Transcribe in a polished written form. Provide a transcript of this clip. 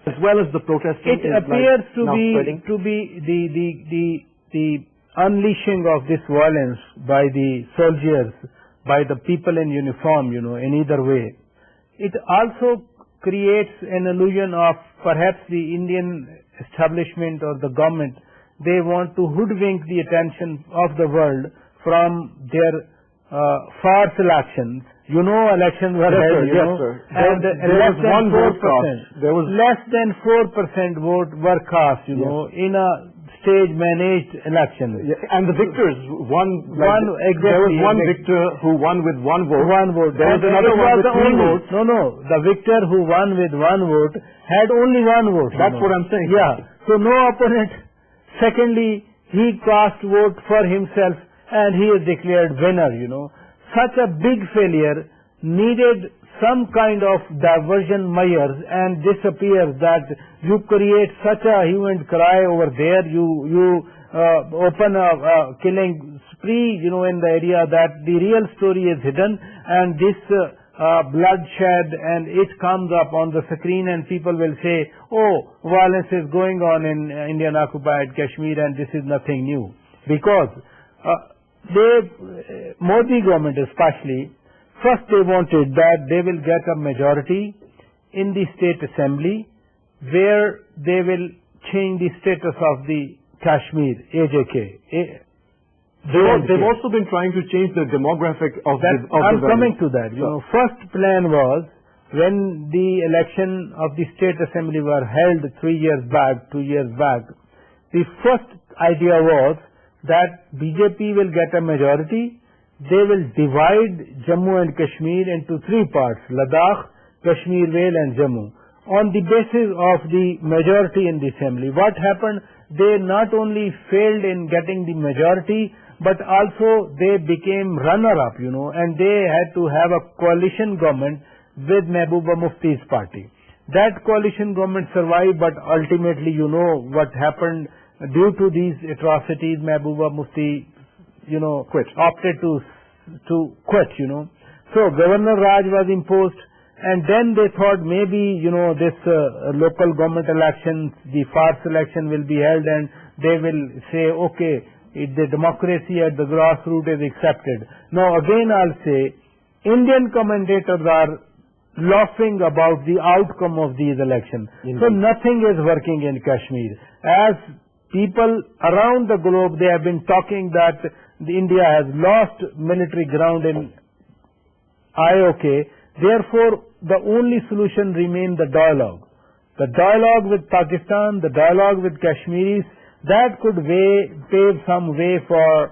as well as the protesting. It appears to be the unleashing of this violence by the soldiers, by the people in uniform, in either way. It also creates an illusion of perhaps the Indian establishment or the government. They want to hoodwink the attention of the world from their farce elections. Elections were held, and less than 4%. There was less than 4% vote were cast, in a stage-managed election. And the victors won. Exactly. There was one victor who won with one vote. One vote. There was another one with three votes. No. The victor who won with one vote had only one vote. That's what I'm saying. Yeah. So no opponent. Secondly, he cast vote for himself and he is declared winner, Such a big failure needed some kind of diversion measures, and this appears that you create such a hue and cry over there, you open a killing spree, in the area that the real story is hidden, and this bloodshed, and it comes up on the screen, and people will say, oh, violence is going on in Indian occupied Kashmir, and this is nothing new. Because Modi government especially, first they wanted that they will get a majority in the state assembly where they will change the status of the Kashmir, AJK. They've also been trying to change the demographic of the I'm coming to that. First plan was when the election of the state assembly were held 2 years back, the first idea was that BJP will get a majority. They will divide Jammu and Kashmir into three parts, Ladakh, Kashmir Vale and Jammu, on the basis of the majority in the assembly. What happened? They not only failed in getting the majority, but also they became runner-up, and they had to have a coalition government with Mehbooba Mufti's party. That coalition government survived, but ultimately, what happened due to these atrocities. Mehbooba Mufti, opted to quit, So Governor Raj was imposed, and then they thought maybe, this local government elections, the farce election will be held, and they will say, okay, the democracy at the grassroots is accepted. Now again I'll say, Indian commentators are laughing about the outcome of these elections. Indeed. So nothing is working in Kashmir. As people around the globe, they have been talking that India has lost military ground in I.O.K. Therefore, the only solution remains the dialogue. The dialogue with Pakistan, the dialogue with Kashmiris, that could pave some way for